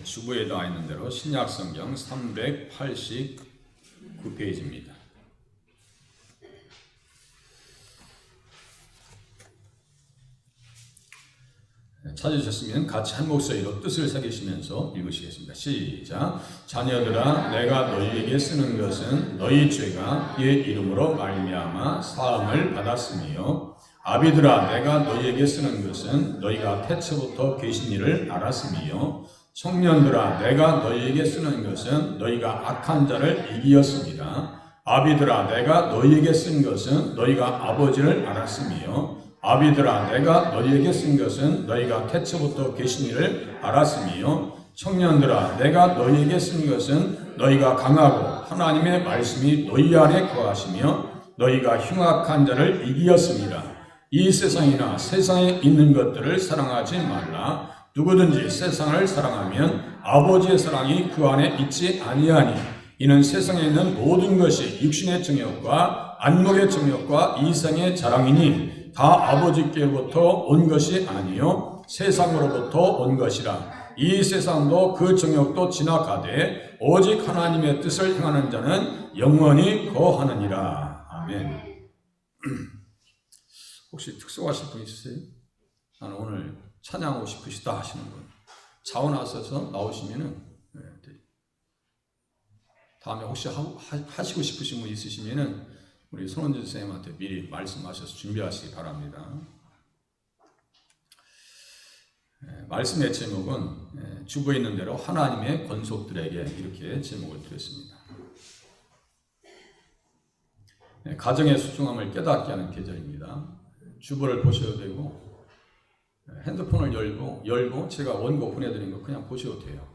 주부에 나와 있는 대로 신약성경 389페이지입니다. 찾으셨으면 같이 한 목소리로 뜻을 새기시면서 읽으시겠습니다. 시작. 자녀들아, 내가 너희에게 쓰는 것은 너희 죄가 그의 이름으로 말미암아 사함을 받았으며, 아비들아, 내가 너희에게 쓰는 것은 너희가 태초부터 계신 일을 알았으며, 청년들아, 내가 너희에게 쓰는 것은 너희가 악한 자를 이기었습니다. 아비들아, 내가 너희에게 쓴 것은 너희가 아버지를 알았으며, 아비들아, 내가 너희에게 쓴 것은 너희가 태초부터 계신 일을 알았으며, 청년들아, 내가 너희에게 쓴 것은 너희가 강하고 하나님의 말씀이 너희 안에 거하시며 너희가 흉악한 자를 이기었습니다. 이 세상이나 세상에 있는 것들을 사랑하지 말라. 누구든지 세상을 사랑하면 아버지의 사랑이 그 안에 있지 아니하니, 이는 세상에 있는 모든 것이 육신의 정욕과 안목의 정욕과 이생의 자랑이니 다 아버지께로부터 온 것이 아니요 세상으로부터 온 것이라. 이 세상도 그 정욕도 지나가되 오직 하나님의 뜻을 행하는 자는 영원히 거하느니라. 아멘. 혹시 특수하신 분 있으세요? 나는 오늘 찬양하고 싶으시다 하시는 분, 자원 하셔서 나오시면은, 다음에 혹시 하시고 싶으신 분 있으시면은 우리 손원진 선생님한테 미리 말씀하셔서 준비하시기 바랍니다. 말씀의 제목은 주부에 있는 대로 하나님의 권속들에게, 이렇게 제목을 드렸습니다. 가정의 소중함을 깨닫게 하는 계절입니다. 주보를 보셔도 되고, 핸드폰을 열고 제가 원고 보내드린 거 그냥 보셔도 돼요.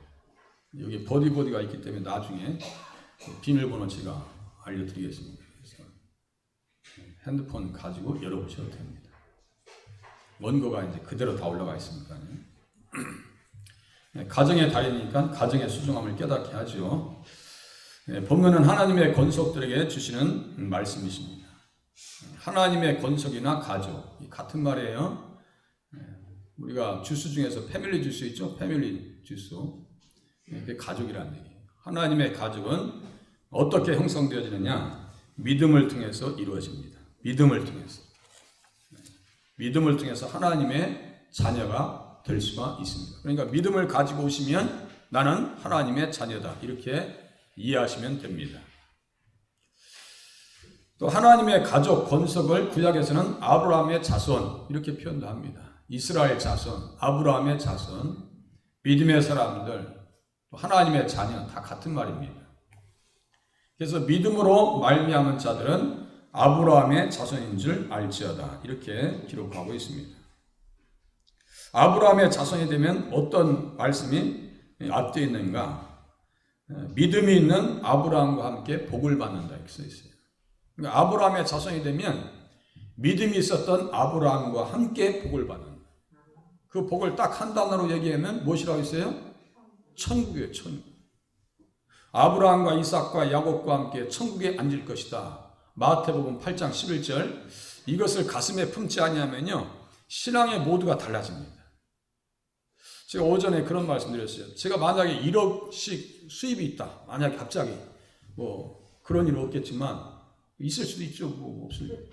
여기 버디가 있기 때문에 나중에 비밀번호 제가 알려드리겠습니다. 그래서 핸드폰 가지고 열어보셔도 됩니다. 원고가 이제 그대로 다 올라가 있으니까요. 가정의 달이니까 가정의 소중함을 깨닫게 하죠. 본문은 하나님의 권속들에게 주시는 말씀이십니다. 하나님의 권속이나 가족, 같은 말이에요. 우리가 주스 중에서 패밀리 주스 있죠? 패밀리 주스. 그게 가족이라는 얘기예요. 하나님의 가족은 어떻게 형성되어지느냐? 믿음을 통해서 이루어집니다. 믿음을 통해서 하나님의 자녀가 될 수가 있습니다. 그러니까 믿음을 가지고 오시면 나는 하나님의 자녀다, 이렇게 이해하시면 됩니다. 또 하나님의 가족 권속을 구약에서는 아브라함의 자손, 이렇게 표현도 합니다. 이스라엘 자손, 아브라함의 자손, 믿음의 사람들, 또 하나님의 자녀, 다 같은 말입니다. 그래서 믿음으로 말미암은 자들은 아브라함의 자손인 줄 알지어다, 이렇게 기록하고 있습니다. 아브라함의 자손이 되면 어떤 말씀이 앞뒤에 있는가? 믿음이 있는 아브라함과 함께 복을 받는다, 이렇게 써 있어요. 그러니까 아브라함의 자손이 되면 믿음이 있었던 아브라함과 함께 복을 받는, 그 복을 딱 한 단어로 얘기하면 무엇이라고 했어요? 천국이에요, 천국. 아브라함과 이삭과 야곱과 함께 천국에 앉을 것이다. 마태복음 8장 11절. 이것을 가슴에 품지 아니하면요, 신앙의 모두가 달라집니다. 제가 오전에 그런 말씀드렸어요. 제가 만약에 1억씩 수입이 있다. 만약에 갑자기 그런 일은 없겠지만 있을 수도 있죠. 없을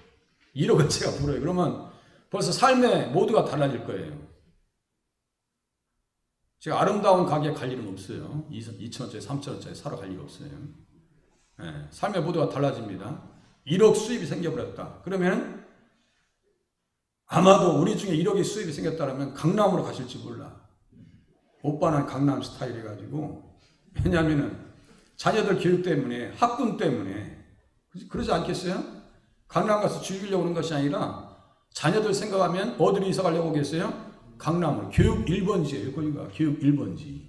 1억은 제가 벌어요. 그러면 벌써 삶의 모두가 달라질 거예요. 제가 아름다운 가게에 갈 일은 없어요. 2,000원짜리, 3,000원짜리 사러 갈 일 없어요. 삶의 모두가 달라집니다. 1억 수입이 생겨버렸다. 그러면 아마도 우리 중에 1억의 수입이 생겼다면 강남으로 가실지 몰라. 오빠는 강남 스타일 해가지고, 왜냐하면 자녀들 교육 때문에, 학군 때문에, 그러지 않겠어요? 강남 가서 즐기려고 하는 것이 아니라 자녀들 생각하면 어디로 이사 가려고 계세요? 강남으로. 교육 1번지예요. 그러니까 교육 1번지.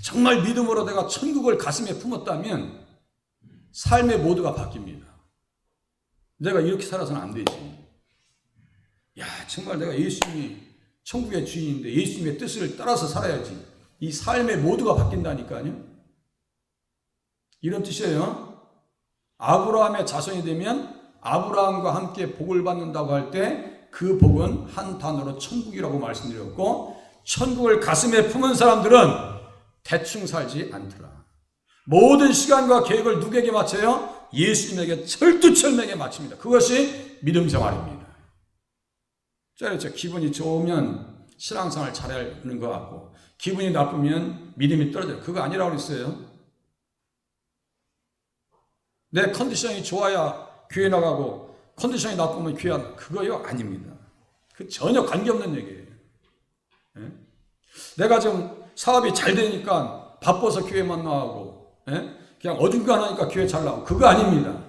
정말 믿음으로 내가 천국을 가슴에 품었다면 삶의 모두가 바뀝니다. 내가 이렇게 살아서는 안 되지. 야, 정말 내가 예수님이 천국의 주인인데 예수님의 뜻을 따라서 살아야지. 이 삶의 모두가 바뀐다니까요. 이런 뜻이에요. 아브라함의 자손이 되면 아브라함과 함께 복을 받는다고 할 때 그 복은 한 단어로 천국이라고 말씀드렸고, 천국을 가슴에 품은 사람들은 대충 살지 않더라. 모든 시간과 계획을 누구에게 맞춰요? 예수님에게 철두철미하게 맞춥니다. 그것이 믿음 생활입니다. 그렇죠. 기분이 좋으면 신앙생활 잘하는 것 같고 기분이 나쁘면 믿음이 떨어져요. 그거 아니라고 그랬어요. 내 컨디션이 좋아야 교회 나가고 컨디션이 나쁘면 교회 안 나가고 그거요? 아닙니다. 그 전혀 관계없는 얘기예요. 예? 내가 지금 사업이 잘 되니까 바빠서 교회만 나가고 예? 그냥 어중간하니까 교회 잘 나가고 그거 아닙니다.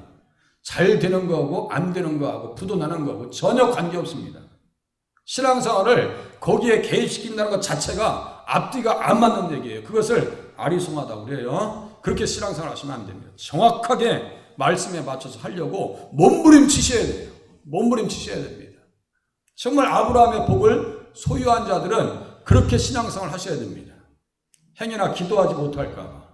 잘 되는 거하고 안 되는 거하고 부도 나는 거하고 전혀 관계없습니다. 신앙생활을 거기에 개입시킨다는 것 자체가 앞뒤가 안 맞는 얘기예요. 그것을 아리송하다고 그래요. 그렇게 신앙생활 하시면 안 됩니다. 정확하게 말씀에 맞춰서 하려고 몸부림치셔야 돼요. 몸부림치셔야 됩니다. 정말 아브라함의 복을 소유한 자들은 그렇게 신앙생활 하셔야 됩니다. 행여나 기도하지 못할까 봐,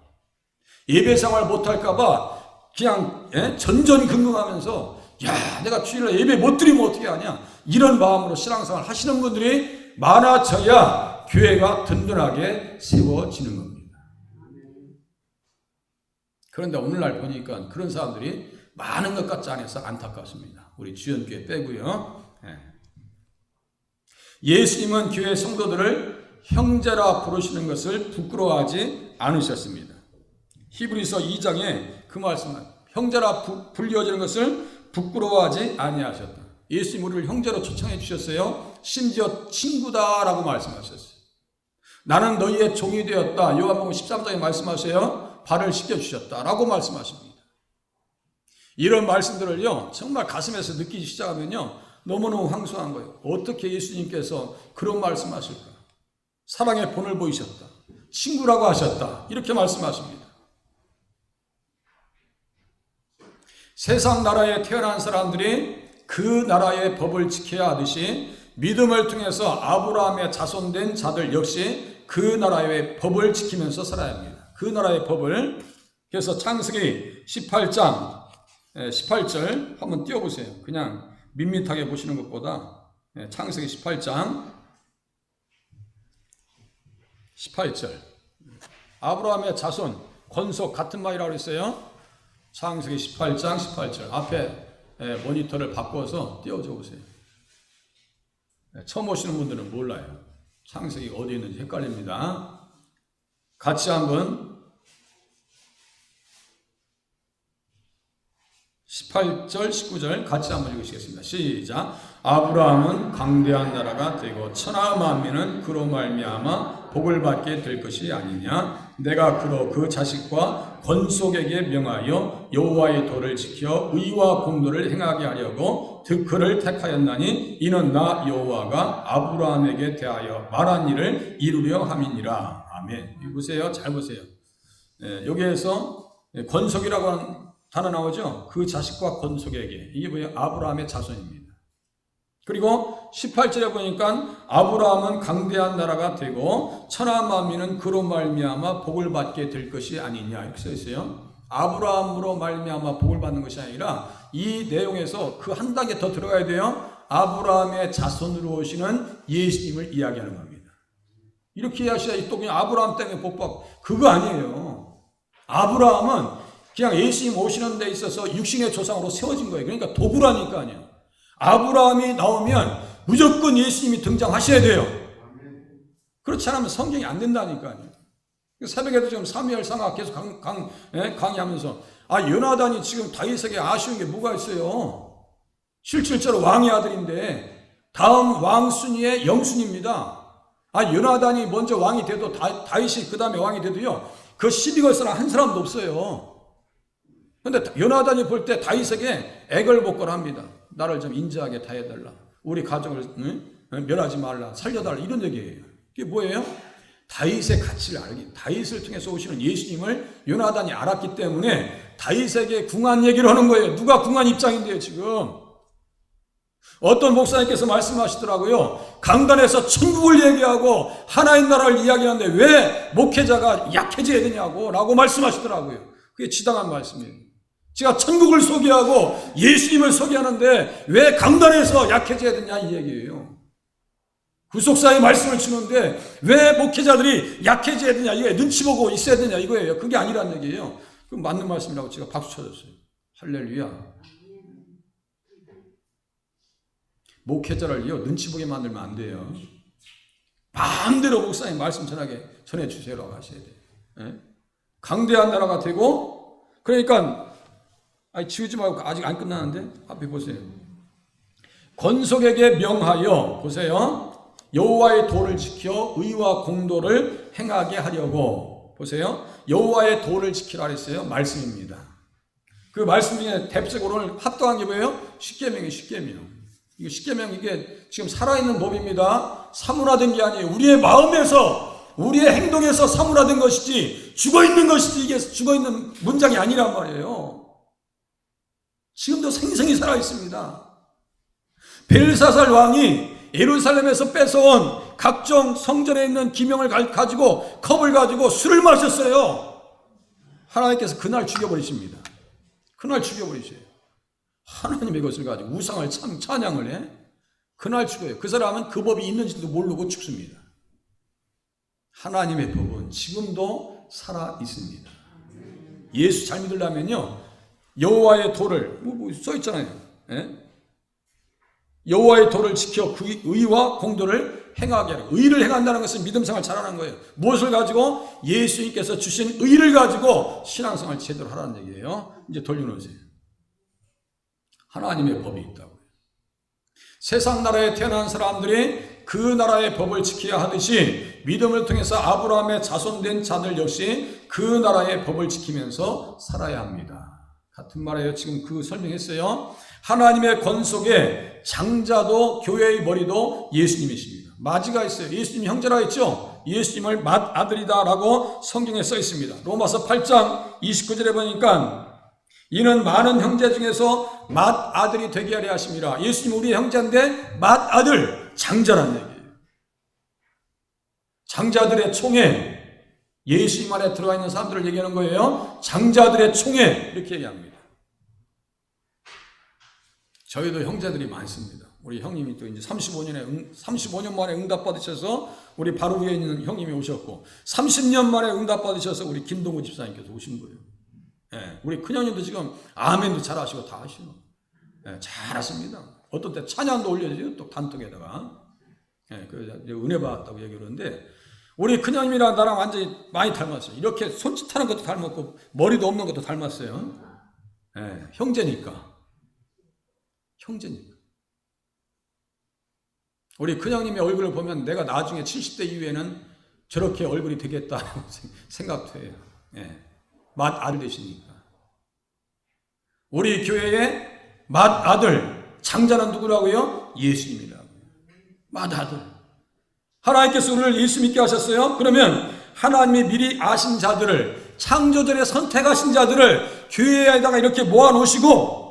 예배생활 못할까 봐 그냥 전전긍긍하면서 야 내가 주일날 예배 못 드리면 어떻게 하냐 이런 마음으로 신앙생활 하시는 분들이 많아져야 교회가 든든하게 세워지는 겁니다. 그런데 오늘날 보니까 그런 사람들이 많은 것 같지 않아서 안타깝습니다. 우리 주연교회 빼고요. 예수님은 교회 성도들을 형제라 부르시는 것을 부끄러워하지 않으셨습니다. 히브리서 2장에 그 말씀은 형제라 불리어지는 것을 부끄러워하지 아니하셨다. 예수님 우리를 형제로 초청해 주셨어요. 심지어 친구다라고 말씀하셨어요. 나는 너희의 종이 되었다. 요한복음 13장에 말씀하세요. 발을 씻겨주셨다라고 말씀하십니다. 이런 말씀들을요 정말 가슴에서 느끼기 시작하면요 너무너무 황송한 거예요. 어떻게 예수님께서 그런 말씀하실까? 사랑의 본을 보이셨다. 친구라고 하셨다. 이렇게 말씀하십니다. 세상 나라에 태어난 사람들이 그 나라의 법을 지켜야 하듯이 믿음을 통해서 아브라함의 자손된 자들 역시 그 나라의 법을 지키면서 살아야 합니다. 그 나라의 법을. 그래서 창세기 18장 18절 한번 띄워보세요. 그냥 밋밋하게 보시는 것보다 창세기 18장 18절 아브라함의 자손 권속 같은 말이라고 했어요. 창세기 18장 18절 앞에 모니터를 바꿔서 띄워줘 보세요. 처음 오시는 분들은 몰라요. 창세기 어디 있는지 헷갈립니다. 같이 한번 18절 19절 같이 한번 읽으시겠습니다. 시작. 아브라함은 강대한 나라가 되고 천하 만민은 그로 말미암아 복을 받게 될 것이 아니냐. 내가 그로 그 자식과 권속에게 명하여 여호와의 도를 지켜 의와 공도를 행하게 하려고 그를 택하였나니 이는 나 여호와가 아브라함에게 대하여 말한 일을 이루려 함이니라. 아멘. 보세요. 잘 보세요. 여기에서 권속이라고 하는 단어 나오죠. 그 자식과 권속에게. 이게 뭐예요? 아브라함의 자손입니다. 그리고 18절에 보니까 아브라함은 강대한 나라가 되고 천하 만민은 그로 말미암아 복을 받게 될 것이 아니냐 이렇게 써 있어요. 아브라함으로 말미암아 복을 받는 것이 아니라 이 내용에서 그 한 단계 더 들어가야 돼요. 아브라함의 자손으로 오시는 예수님을 이야기하는 겁니다. 이렇게 이야기하셔야 또 그냥 아브라함 때문에 복 받고 그거 아니에요. 아브라함은 그냥 예수님 오시는 데 있어서 육신의 조상으로 세워진 거예요. 그러니까 도구라니까요. 아브라함이 나오면 무조건 예수님이 등장하셔야 돼요. 그렇지 않으면 성경이 안 된다니까요. 새벽에도 지금 사무엘 상하 계속 강의하면서 요나단이 지금 다윗에게 아쉬운 게 뭐가 있어요? 실질적으로 왕의 아들인데 다음 왕 순위의 영순입니다. 요나단이 먼저 왕이 돼도 다윗이 그 다음에 왕이 돼도요 그 시비 걸 사람 한 사람도 없어요. 그런데 요나단이 볼 때 다윗에게 애걸복걸합니다. 나를 좀 인자하게 다해달라. 우리 가족을 멸하지 말라. 살려달라. 이런 얘기예요. 이게 뭐예요? 다윗의 가치를 알기. 다윗을 통해서 오시는 예수님을 요나단이 알았기 때문에 다윗에게 궁한 얘기를 하는 거예요. 누가 궁한 입장인데요 지금. 어떤 목사님께서 말씀하시더라고요. 강단에서 천국을 얘기하고 하나님 나라를 이야기하는데 왜 목회자가 약해져야 되냐고 라고 말씀하시더라고요. 그게 지당한 말씀이에요. 제가 천국을 소개하고 예수님을 소개하는데 왜 강단에서 약해져야 되냐 이 얘기예요. 구속사의 말씀을 주는데 왜 목회자들이 약해져야 되냐, 이거예요. 눈치 보고 있어야 되냐, 이거예요. 그게 아니란 얘기예요. 그 맞는 말씀이라고 제가 박수 쳐줬어요. 할렐루야. 목회자를요, 눈치 보게 만들면 안 돼요. 마음대로 목사님 말씀 전해주세요라고 하셔야 돼요. 예? 강대한 나라가 되고, 그러니까, 지우지 말고 아직 안 끝나는데? 앞에 보세요. 권속에게 명하여, 보세요. 여호와의 도를 지켜 의와 공도를 행하게 하려고, 보세요. 여호와의 도를 지키라 그랬어요. 말씀입니다. 그 말씀 중에 대표적으로 오늘 합동한 게 뭐예요? 십계명이에요. 십계명. 이거 십계명, 이게 지금 살아있는 법입니다. 사문화된 게 아니에요. 우리의 마음에서, 우리의 행동에서 사문화된 것이지, 죽어있는 것이지, 이게 죽어있는 문장이 아니란 말이에요. 지금도 생생히 살아있습니다. 벨사살 왕이 예루살렘에서 뺏어온 각종 성전에 있는 기명을 가지고, 컵을 가지고 술을 마셨어요. 하나님께서 그날 죽여버리십니다. 그날 죽여버리셔요. 하나님의 것을 가지고 우상을 찬양을 해? 그날 죽어요. 그 사람은 그 법이 있는지도 모르고 죽습니다. 하나님의 법은 지금도 살아 있습니다. 예수 잘 믿으려면요, 여호와의 도를, 써 있잖아요. 예? 여호와의 도를 지켜 그 의와 공도를 행하게 하라. 의를 행한다는 것은 믿음 생활 잘하는 거예요. 무엇을 가지고? 예수님께서 주신 의를 가지고 신앙생활 제대로 하라는 얘기예요. 이제 돌려놓으세요. 하나님의 법이 있다고요. 세상 나라에 태어난 사람들이 그 나라의 법을 지켜야 하듯이 믿음을 통해서 아브라함의 자손된 자들 역시 그 나라의 법을 지키면서 살아야 합니다. 같은 말이에요. 지금 그 설명했어요. 하나님의 권속에 장자도 교회의 머리도 예수님이십니다. 마지가 있어요. 예수님 형제라 했죠. 예수님을 맏아들이다 라고 성경에 써 있습니다. 로마서 8장 29절에 보니까 이는 많은 형제 중에서 맏아들이 되게 하려 하심이라. 예수님 우리의 형제인데 맏아들, 장자란 얘기예요. 장자들의 총회, 예수님 안에 들어가 있는 사람들을 얘기하는 거예요. 장자들의 총회, 이렇게 얘기합니다. 저희도 형제들이 많습니다. 우리 형님이 또 이제 35년 만에 응답 받으셔서 우리 바로 위에 있는 형님이 오셨고, 30년 만에 응답 받으셔서 우리 김동구 집사님께서 오신 거예요. 예, 우리 큰형님도 지금 아멘도 잘 하시고 다 하시고, 예, 잘 하십니다. 어떤 때 찬양도 올려주세요. 또 단톡에다가. 예, 그래서 은혜 받았다고 얘기를 하는데, 우리 큰형님이랑 나랑 완전히 많이 닮았어요. 이렇게 손짓하는 것도 닮았고, 머리도 없는 것도 닮았어요. 예, 형제니까. 형제니까. 우리 큰형님의 얼굴을 보면 내가 나중에 70대 이후에는 저렇게 얼굴이 되겠다고 생각도 해요. 예. 맏아들 되시니까. 우리 교회의 맏아들, 장자는 누구라고요? 예수님이라고요. 맏아들. 하나님께서 우리를 예수 믿게 하셨어요? 그러면 하나님이 미리 아신 자들을, 창조전에 선택하신 자들을 교회에다가 이렇게 모아놓으시고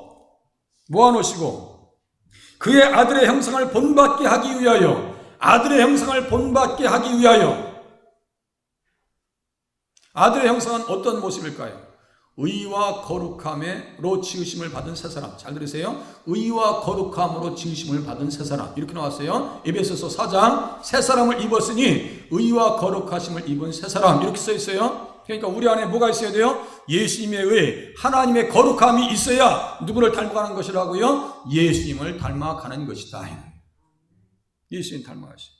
그의 아들의 형상을 본받게 하기 위하여, 아들의 형상을 본받게 하기 위하여. 아들의 형상은 어떤 모습일까요? 의와 거룩함으로 지으심을 받은 새 사람. 잘 들으세요. 의와 거룩함으로 지으심을 받은 새 사람. 이렇게 나왔어요. 에베소서 4장, 새 사람을 입었으니 의와 거룩하심을 입은 새 사람. 이렇게 써 있어요. 그러니까 우리 안에 뭐가 있어야 돼요? 예수님의 의, 하나님의 거룩함이 있어야 누구를 닮아가는 것이라고요? 예수님을 닮아가는 것이다. 예수님 닮아가시.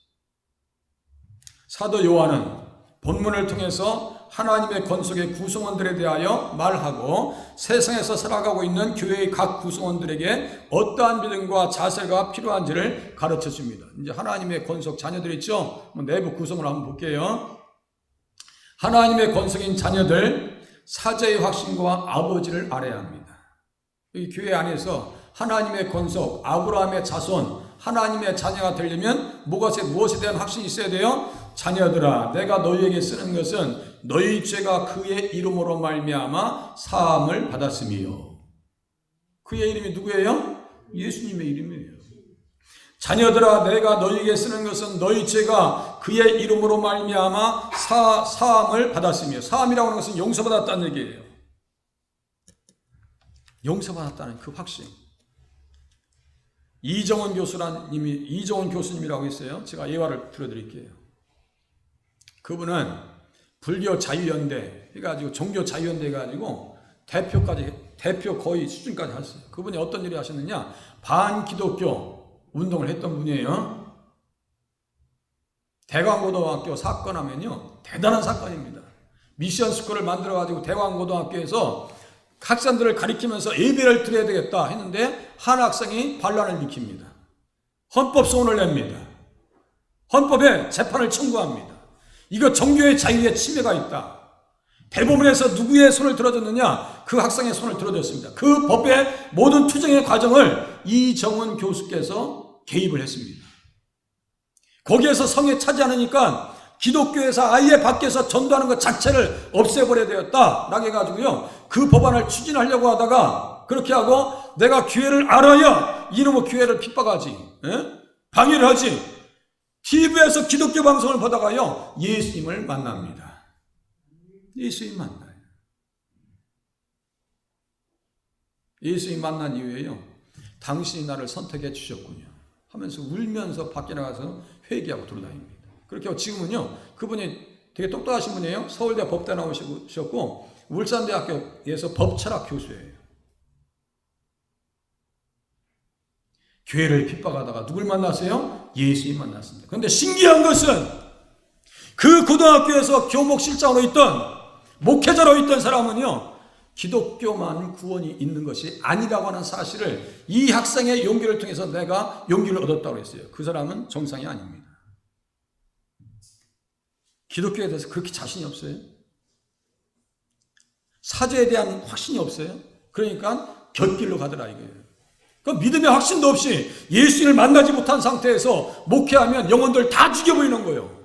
사도 요한은 본문을 통해서 하나님의 권속의 구성원들에 대하여 말하고 세상에서 살아가고 있는 교회의 각 구성원들에게 어떠한 믿음과 자세가 필요한지를 가르쳐 줍니다. 이제 하나님의 권속 자녀들 있죠? 내부 구성을 한번 볼게요. 하나님의 권속인 자녀들, 사제의 확신과 아버지를 알아야 합니다. 이 교회 안에서 하나님의 권속, 아브라함의 자손, 하나님의 자녀가 되려면 무엇에 대한 확신이 있어야 돼요? 자녀들아, 내가 너희에게 쓰는 것은 너희 죄가 그의 이름으로 말미암아 사함을 받았음이요. 그의 이름이 누구예요? 예수님의 이름이에요. 자녀들아, 내가 너희에게 쓰는 것은 너희 죄가 그의 이름으로 말미암아 사함을 받았으며. 사함이라고 하는 것은 용서받았다는 얘기예요. 용서받았다는 그 확신. 이정원 교수님이라고 있어요. 제가 예화를 들어드릴게요. 그분은 불교 자유연대 해가지고 종교 자유연대 해가지고 대표 거의 수준까지 하셨어요. 그분이 어떤 일을 하셨느냐? 반기독교 운동을 했던 분이에요. 대광고등학교 사건 하면요, 대단한 사건입니다. 미션 스쿨을 만들어가지고 대광고등학교에서 학생들을 가리키면서 예배를 드려야 되겠다 했는데 한 학생이 반란을 일으킵니다. 헌법소원을 냅니다. 헌법에 재판을 청구합니다. 이거 종교의 자유에 침해가 있다. 대법원에서 누구의 손을 들어줬느냐? 그 학생의 손을 들어줬습니다. 그 법의 모든 투쟁의 과정을 이정원 교수께서 개입을 했습니다. 거기에서 성에 차지 않으니까 기독교에서 아예 밖에서 전도하는 것 자체를 없애버려야 되었다 라고 해가지고요, 그 법안을 추진하려고 하다가 그렇게 하고 내가 기회를 알아야 이놈의 기회를 핍박하지, 방해를 하지. TV에서 기독교 방송을 보다가요, 예수님을 만납니다. 예수님 만나요. 예수님 만난 이후에요, 당신이 나를 선택해 주셨군요 하면서 울면서 밖에 나가서 회개하고 돌아다닙니다. 그렇게 하고 지금은요, 그분이 되게 똑똑하신 분이에요. 서울대 법대 나오셨고 울산대학교에서 법철학 교수예요. 교회를 핍박하다가 누굴 만났어요? 예수님 만났습니다. 그런데 신기한 것은 그 고등학교에서 교목실장으로 있던, 목회자로 있던 사람은요, 기독교만 구원이 있는 것이 아니라고 하는 사실을 이 학생의 용기를 통해서 내가 용기를 얻었다고 했어요. 그 사람은 정상이 아닙니다. 기독교에 대해서 그렇게 자신이 없어요. 사죄에 대한 확신이 없어요. 그러니까 곁길로 가더라 이거예요. 그 믿음의 확신도 없이 예수님을 만나지 못한 상태에서 목회하면 영혼들 다 죽여버리는 거예요.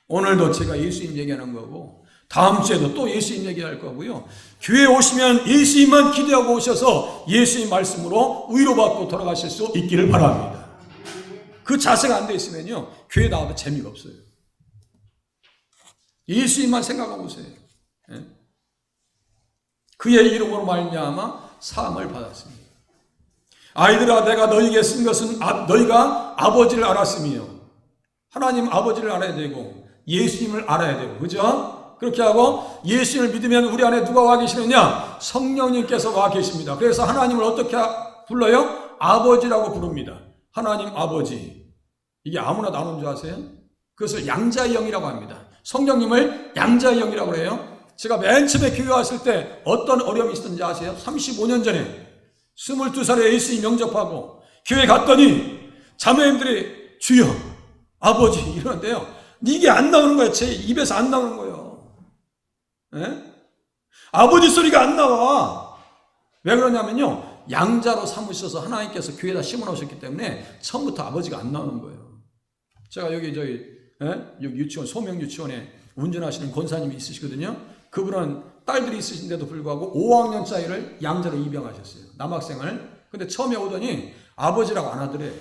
오늘도 제가 예수님 얘기하는 거고 다음 주에도 또 예수님 얘기할 거고요. 교회에 오시면 예수님만 기대하고 오셔서 예수님 말씀으로 위로받고 돌아가실 수 있기를 바랍니다. 그 자세가 안 돼 있으면요, 교회 나와도 재미가 없어요. 예수님만 생각하고 오세요. 그의 이름으로 말미암아 사함을 받았습니다. 아이들아, 내가 너희에게 쓴 것은 너희가 아버지를 알았으며, 하나님 아버지를 알아야 되고 예수님을 알아야 되고, 그죠? 그렇게 하고 예수님을 믿으면 우리 안에 누가 와 계시느냐? 성령님께서 와 계십니다. 그래서 하나님을 어떻게 불러요? 아버지라고 부릅니다. 하나님 아버지. 이게 아무나 나오는 줄 아세요? 그것을 양자의 영이라고 합니다. 성령님을 양자의 영이라고 해요. 제가 맨 처음에 교회 왔을 때 어떤 어려움이 있었는지 아세요? 35년 전에 22살에 예수님 영접하고 교회 갔더니 자매님들이 주여 아버지 이러는데요, 이게 안 나오는 거예요. 제 입에서 안 나오는 거예요. 아버지 소리가 안 나와. 왜 그러냐면요, 양자로 삼으셔서 하나님께서 교회에다 심어놓으셨기 때문에 처음부터 아버지가 안 나오는 거예요. 제가 여기 여기 유치원, 소명 유치원에 운전하시는 권사님이 있으시거든요. 그분은 딸들이 있으신데도 불구하고 5학년짜리를 양자로 입양하셨어요. 남학생을. 근데 처음에 오더니 아버지라고 안 하더래.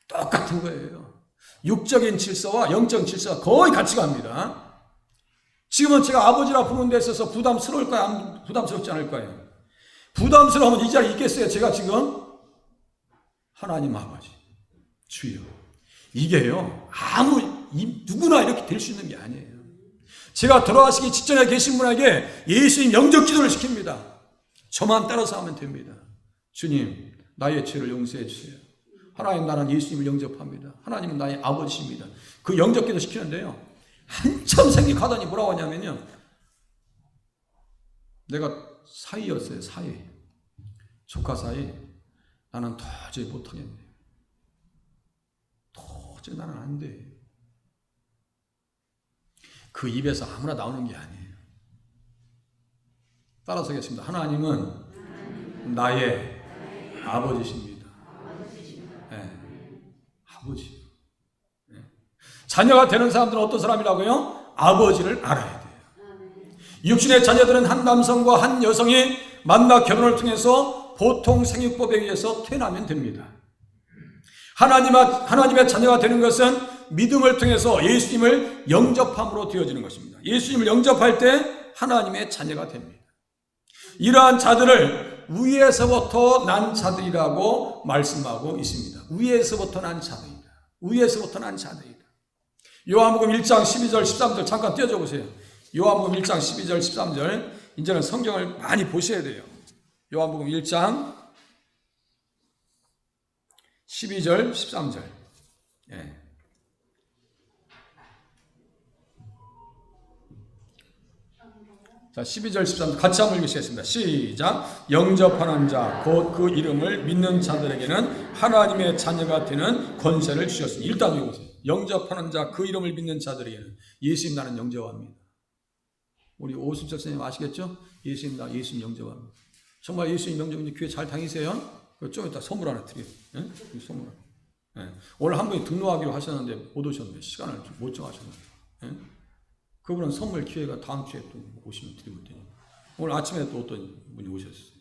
똑같은 거예요. 육적인 질서와 영적인 질서가 거의 같이 갑니다. 지금은 제가 아버지라 부르는 데 있어서 부담스러울까요? 부담스럽지 않을까요? 부담스러우면 이 자리에 있겠어요? 제가 지금 하나님 아버지 주여, 이게요 누구나 이렇게 될 수 있는 게 아니에요. 제가 돌아가시기 직전에 계신 분에게 예수님 영접 기도를 시킵니다. 저만 따라서 하면 됩니다. 주님, 나의 죄를 용서해 주세요. 하나님, 나는 예수님을 영접합니다. 하나님은 나의 아버지십니다. 그 영접 기도 시키는데요, 한참 생각하더니 뭐라고 하냐면요, 내가 사이였어요. 사이. 조카 사이. 나는 도저히 못하겠네. 도저히 나는 안 돼. 그 입에서 아무나 나오는 게 아니에요. 따라서 하겠습니다. 하나님은 나의 아버지십니다. 네. 아버지. 네. 자녀가 되는 사람들은 어떤 사람이라고요? 아버지를 알아야 돼요. 육신의 자녀들은 한 남성과 한 여성이 만나 결혼을 통해서 보통 생육법에 의해서 태어나면 됩니다. 하나님의 자녀가 되는 것은 믿음을 통해서 예수님을 영접함으로 되어지는 것입니다. 예수님을 영접할 때 하나님의 자녀가 됩니다. 이러한 자들을 위에서부터 난 자들이라고 말씀하고 있습니다. 위에서부터 난 자들이다. 위에서부터 난 자들이다. 요한복음 1장 12절 13절 잠깐 띄워줘 보세요. 요한복음 1장 12절 13절. 이제는 성경을 많이 보셔야 돼요. 요한복음 1장 12절 13절. 예. 자, 12절 13절 같이 한번 읽으시겠습니다. 시작. 영접하는 자 곧 그 이름을 믿는 자들에게는 하나님의 자녀가 되는 권세를 주셨으니. 일단 읽으세요. 영접하는 자 그 이름을 믿는 자들에게는. 예수님 나는 영접합니다. 우리 오순철 선생님 아시겠죠? 예수님 나 예수님 영접합니다. 정말 예수님 영접인지 교회 잘 다니세요? 좀 이따 선물 하나 드려요. 예? 선물 하나. 예. 오늘 한 분이 등록하기로 하셨는데 못 오셨는데 시간을 못 정하셨는데. 예? 그분은 선물 기회가 다음 주에 또 오시면 드리고 있더니 오늘 아침에 또 어떤 분이 오셨어요.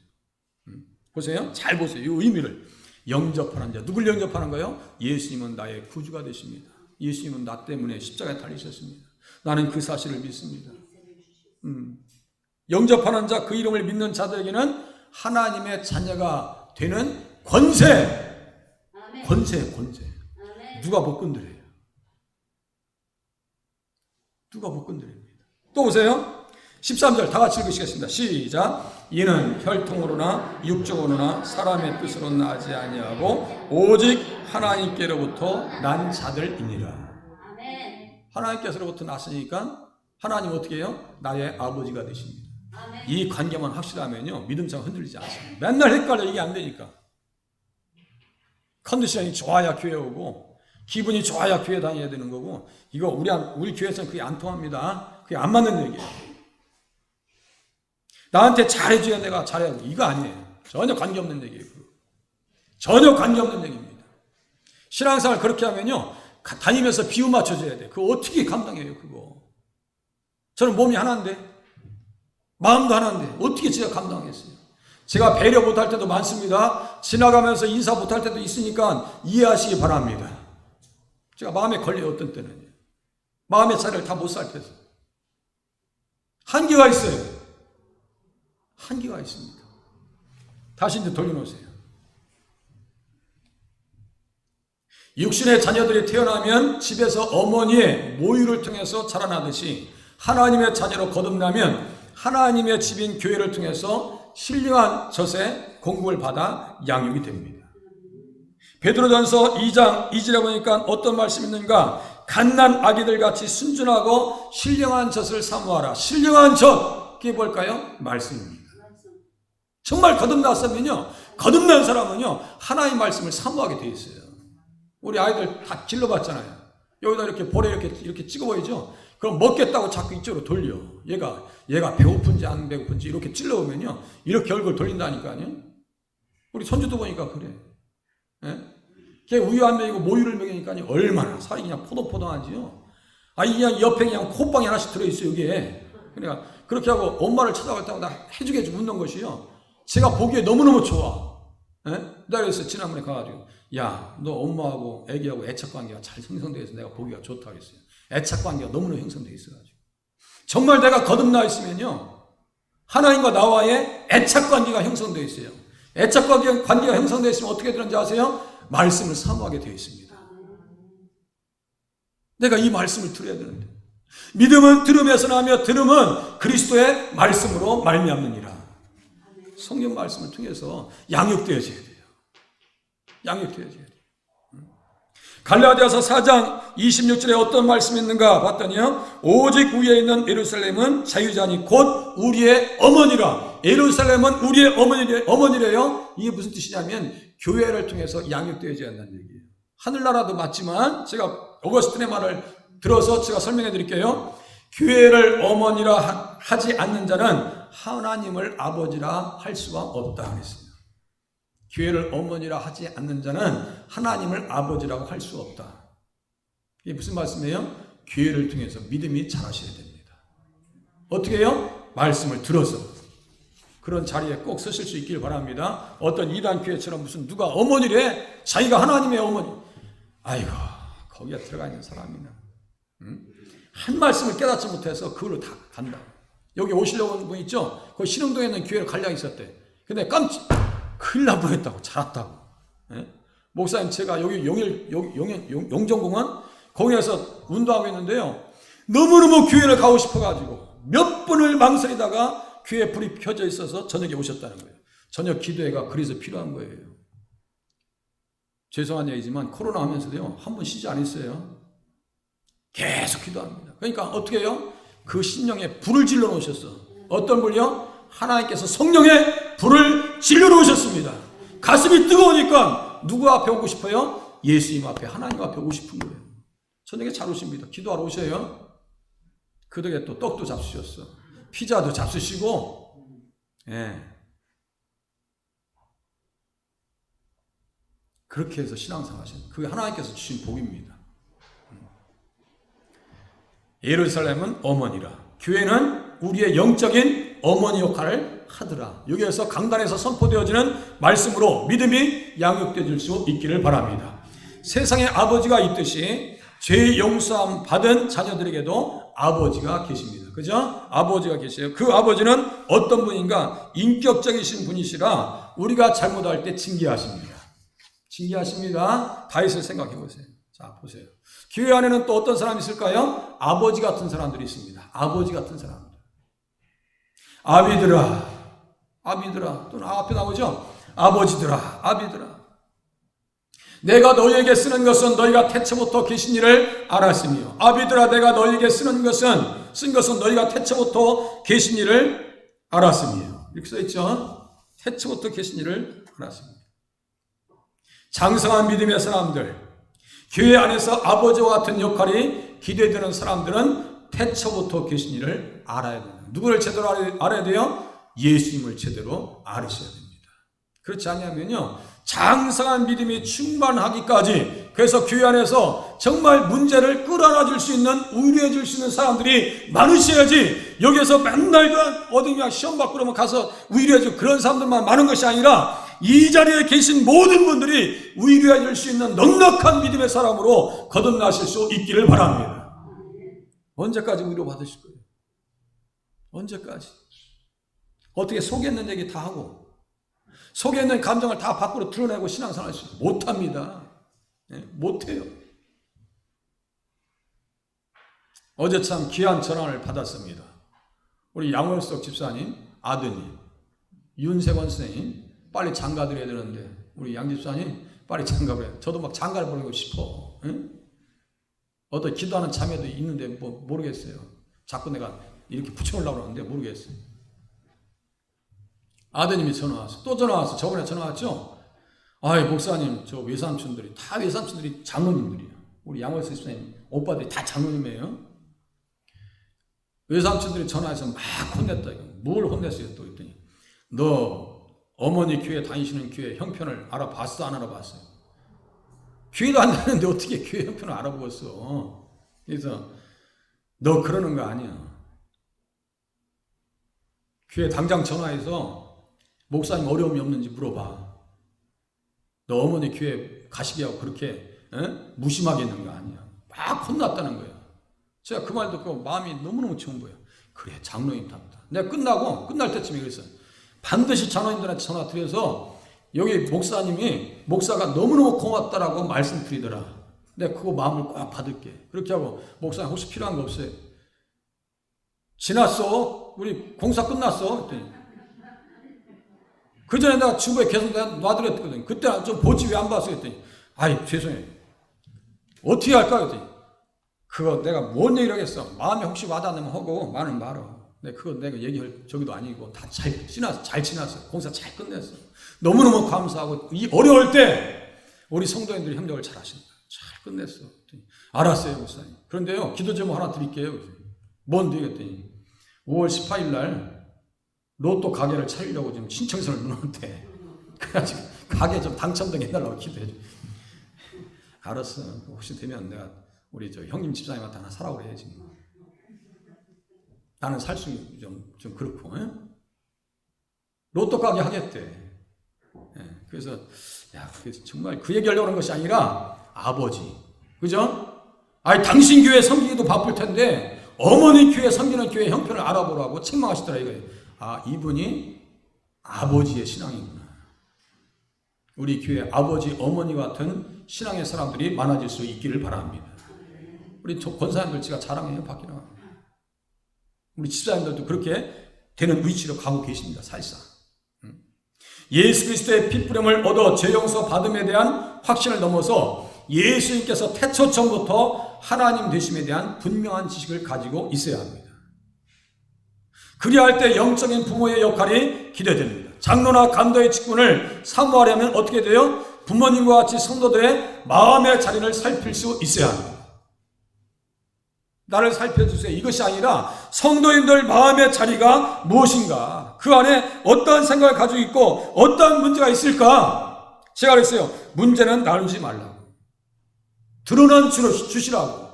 보세요. 잘 보세요. 이 의미를. 영접하는 자. 누굴 영접하는 거예요? 예수님은 나의 구주가 되십니다. 예수님은 나 때문에 십자가에 달리셨습니다. 나는 그 사실을 믿습니다. 영접하는 자 그 이름을 믿는 자들에게는 하나님의 자녀가 되는 권세. 권세. 누가 못 건드려요? 누가 못 건드립니다. 또 보세요. 13절 다 같이 읽으시겠습니다. 시작. 이는 혈통으로나 육적으로나 사람의 뜻으로 나지 아니하고 오직 하나님께로부터 난 자들이니라. 하나님께서로부터 났으니까 하나님 어떻게 해요? 나의 아버지가 되십니다. 이 관계만 확실하면요 믿음상 흔들리지 않습니다. 맨날 헷갈려. 이게 안 되니까. 컨디션이 좋아야 교회 오고 기분이 좋아야 교회 다녀야 되는 거고, 이거 우리 교회에서는 그게 안 통합니다. 그게 안 맞는 얘기예요. 나한테 잘해줘야 내가 잘해야 돼. 이거 아니에요. 전혀 관계없는 얘기예요. 전혀 관계없는 얘기입니다. 신앙생활 그렇게 하면요 다니면서 비유 맞춰줘야 돼. 그거 어떻게 감당해요 그거. 저는 몸이 하나인데 마음도 하나인데 어떻게 제가 감당하겠어요. 제가 배려 못할 때도 많습니다. 지나가면서 인사 못할 때도 있으니까 이해하시기 바랍니다. 제가 마음에 걸려요. 어떤 때는요. 마음의 차이를 다 못 살펴서. 한계가 있어요. 한계가 있습니다. 다시 이제 돌려놓으세요. 육신의 자녀들이 태어나면 집에서 어머니의 모유를 통해서 자라나듯이 하나님의 자녀로 거듭나면 하나님의 집인 교회를 통해서 신령한 젖의 공급을 받아 양육이 됩니다. 베드로전서 2장 2절에 보니까 어떤 말씀이 있는가? 갓난 아기들 같이 순전하고 신령한 젖을 사모하라. 신령한 젖, 그게 뭘까요? 말씀입니다. 정말 거듭났으면요, 거듭난 사람은요 하나님 말씀을 사모하게 돼 있어요. 우리 아이들 다 길러봤잖아요. 여기다 이렇게 볼에 이렇게 찍어 보이죠? 그럼 먹겠다고 자꾸 이쪽으로 돌려. 얘가 배고픈지 안 배고픈지 이렇게 찔러오면요 이렇게 얼굴 돌린다니까요. 우리 손주도 보니까 그래. 예? 걔 우유 안 먹이고 모유를 먹이니까 얼마나 살이 그냥 포동포동하지요. 그냥 옆에 그냥 콧방이 하나씩 들어있어요 여기에. 그러니까 그렇게 하고 엄마를 찾아갈 때마다 해주게 묻는 것이요 제가 보기에 너무너무 좋아. 예? 내가 그래서 지난번에 가가지고 야, 너 엄마하고 애기하고 애착관계가 잘 형성되어 있어. 내가 보기가 좋다 그랬어요. 애착관계가 너무너무 형성되어 있어가지고 정말 내가 거듭나 있으면요 하나님과 나와의 애착관계가 형성되어 있어요. 애착관계가 형성되어 있으면 어떻게 되는지 아세요? 말씀을 사모하게 되어 있습니다. 내가 이 말씀을 들어야 되는데 믿음은 들음에서 나며 들음은 그리스도의 말씀으로 말미암느니라. 성경 말씀을 통해서 양육되어져야 돼요. 양육되어져야 돼요. 갈라디아서 4장 26절에 어떤 말씀이 있는가 봤더니요 오직 위에 있는 예루살렘은 자유자니 곧 우리의 어머니라. 예루살렘은 우리의 어머니래요. 이게 무슨 뜻이냐면 교회를 통해서 양육되어져야 한다는 얘기예요. 하늘나라도 맞지만 제가 어거스틴의 말을 들어서 제가 설명해 드릴게요. 교회를 어머니라 하지 않는 자는 하나님을 아버지라 할 수가 없다 그랬습니다. 교회를 어머니라 하지 않는 자는 하나님을 아버지라고 할 수 없다. 이게 무슨 말씀이에요? 교회를 통해서 믿음이 자라셔야 됩니다. 어떻게 해요? 말씀을 들어서 그런 자리에 꼭 서실 수 있길 바랍니다. 어떤 이단 교회처럼 무슨 누가 어머니래? 자기가 하나님의 어머니. 아이고 거기에 들어가 있는 사람이나 한 말씀을 깨닫지 못해서 그걸로 다 간다. 여기 오시려고 온 분 있죠? 그 신흥동에 있는 교회를 관리하고 있었대. 근데 큰일 날 뻔했다고. 잘았다고. 예? 목사님, 제가 여기 용정공원 거기에서 운동하고 있는데요. 너무너무 교회를 가고 싶어가지고 몇 번을 망설이다가 교회 불이 켜져 있어서 저녁에 오셨다는 거예요. 저녁 기도회가 그래서 필요한 거예요. 죄송한 얘기지만 코로나 하면서도요, 한 번 쉬지 않았어요. 계속 기도합니다. 그러니까 어떻게 해요? 그 심령에 불을 질러 놓으셨어. 어떤 불이요? 하나님께서 성령의 불을 질러 놓으셨습니다. 가슴이 뜨거우니까 누구 앞에 오고 싶어요? 예수님 앞에, 하나님 앞에 오고 싶은 거예요. 저녁에 잘 오십니다. 기도하러 오셔요. 그 덕에 또 떡도 잡수셨어. 피자도 잡수시고, 예. 그렇게 해서 신앙생활 하시는, 그게 하나님께서 주신 복입니다. 예루살렘은 어머니라. 교회는 우리의 영적인 어머니 역할을 하더라. 여기에서 강단에서 선포되어지는 말씀으로 믿음이 양육되어질 수 있기를 바랍니다. 세상에 아버지가 있듯이 죄 용서함 받은 자녀들에게도 아버지가 계십니다. 그죠? 아버지가 계세요. 그 아버지는 어떤 분인가? 인격적이신 분이시라 우리가 잘못할 때 징계하십니다. 징계하십니다. 다윗을 생각해 보세요. 자, 보세요. 교회 안에는 또 어떤 사람이 있을까요? 아버지 같은 사람들이 있습니다. 아버지 같은 사람들. 아비들아, 아비들아, 또는 앞에 나오죠? 아버지들아, 아비들아. 내가 너희에게 쓰는 것은 너희가 태초부터 계신 일을 알았으며, 아비들아, 내가 너희에게 쓴 것은 너희가 태초부터 계신 일을 알았으며. 이렇게 써있죠? 태초부터 계신 일을 알았으며. 장성한 믿음의 사람들, 교회 안에서 아버지와 같은 역할이 기대되는 사람들은 태초부터 계신 일을 알아야 됩니다. 누구를 제대로 알아야 돼요? 예수님을 제대로 알으셔야 됩니다. 그렇지 않냐면요, 장성한 믿음이 충만하기까지, 그래서 교회 안에서 정말 문제를 끌어안아 줄 수 있는, 위로해 줄 수 있는 사람들이 많으셔야지, 여기서 맨날 어디 그냥 시험 받고 그러면 가서 위로해 줄 그런 사람들만 많은 것이 아니라 이 자리에 계신 모든 분들이 위로해 줄 수 있는 넉넉한 믿음의 사람으로 거듭나실 수 있기를 바랍니다. 언제까지 위로 받으실 거예요? 언제까지? 어떻게 속에 있는 얘기 다 하고 속에 있는 감정을 다 밖으로 드러내고 신앙생활 할 수 있어요? 못합니다. 네, 못해요. 어제 참 귀한 전화를 받았습니다. 우리 양월석 집사님 아드님 윤세권 선생님 빨리 장가드려야 되는데 우리 양 집사님 빨리 장가를 해요. 저도 막 장가를 보내고 싶어. 응? 어떤 기도하는 자매도 있는데 뭐 모르겠어요. 자꾸 내가 이렇게 붙여오려고 그러는데 모르겠어요. 아드님이 전화 왔어. 또 전화 왔어. 저번에 전화 왔죠? 아이, 목사님, 저 외삼촌들이, 다 외삼촌들이 장로님들이에요. 우리 양월석 집사님 오빠들이 다 장로님이에요. 외삼촌들이 전화해서 막 혼냈다. 이거. 뭘 혼냈어요? 또 했더니, 너 어머니 교회 다니시는 교회 형편을 알아봤어? 안 알아봤어요? 교회도 안 다니는데 어떻게 교회 형편을 알아보겠어? 그래서 너 그러는 거 아니야. 교회 당장 전화해서 목사님 어려움이 없는지 물어봐. 너 어머니 교회 가시게 하고 그렇게 무심하게 있는 거 아니야. 막 혼났다는 거야. 제가 그 말 듣고 마음이 너무너무 좋은 거예요. 그래, 장로님답다. 내가 끝날 때쯤에 그랬어요. 반드시 장로님들한테 전화 드려서 여기 목사가 너무너무 고맙다라고 말씀드리더라. 내가 그거 마음을 꼭 받을게. 그렇게 하고, 목사님 혹시 필요한 거 없어요? 지났어. 우리 공사 끝났어. 그랬더니. 그 전에 내가 주부에 계속 내가 놔드렸거든. 그때 좀 보지 왜 안 봤어? 그랬더니. 아이, 죄송해요. 어떻게 할까? 그랬더니. 그거 내가 뭔 얘기를 하겠어. 마음에 혹시 와닿으면 하고, 말은 말어. 그거 내가 얘기할 저기도 아니고, 다 잘 지났어. 공사 잘 끝냈어. 너무너무 감사하고, 이 어려울 때, 우리 성도님들이 협력을 잘 하신다. 잘 끝냈어. 그랬더니. 알았어요, 목사님. 그런데요, 기도 제목 하나 드릴게요. 뭔데? 그랬더니. 5월 18일 날, 로또 가게를 차리려고 지금 신청서를 넣었는데, 그래가지고, 가게 좀 당첨되게 해달라고 기도해줘. 알았어. 혹시 되면 내가 우리 저 형님 집사님한테 하나 사라고 그래야지. 나는 살 수 좀 그렇고, 에? 로또 가게 하겠대. 예, 그래서, 그래서 정말 그 얘기하려고 하는 것이 아니라, 아버지. 그죠? 아니, 당신 교회 섬기기도 바쁠 텐데, 어머니 교회 섬기는 교회 형편을 알아보라고 책망하시더라, 이거예요. 아, 이분이 아버지의 신앙이구나. 우리 교회 아버지, 어머니 같은 신앙의 사람들이 많아질 수 있기를 바랍니다. 우리 권사님들 제가 자랑해요, 밖이나. 우리 집사님들도 그렇게 되는 위치로 가고 계십니다, 사실상. 예수 그리스도의 핏부름을 얻어 죄 용서 받음에 대한 확신을 넘어서 예수님께서 태초처음부터 하나님 되심에 대한 분명한 지식을 가지고 있어야 합니다. 그리할 때 영적인 부모의 역할이 기대됩니다. 장로나 간도의 직분을 사모하려면 어떻게 돼요? 부모님과 같이 성도들의 마음의 자리를 살필 수 있어야 합니다. 나를 살펴주세요. 이것이 아니라 성도인들 마음의 자리가 무엇인가? 그 안에 어떤 생각을 가지고 있고 어떤 문제가 있을까? 제가 그랬어요. 문제는 나누지 말라고. 드러난 주시라고.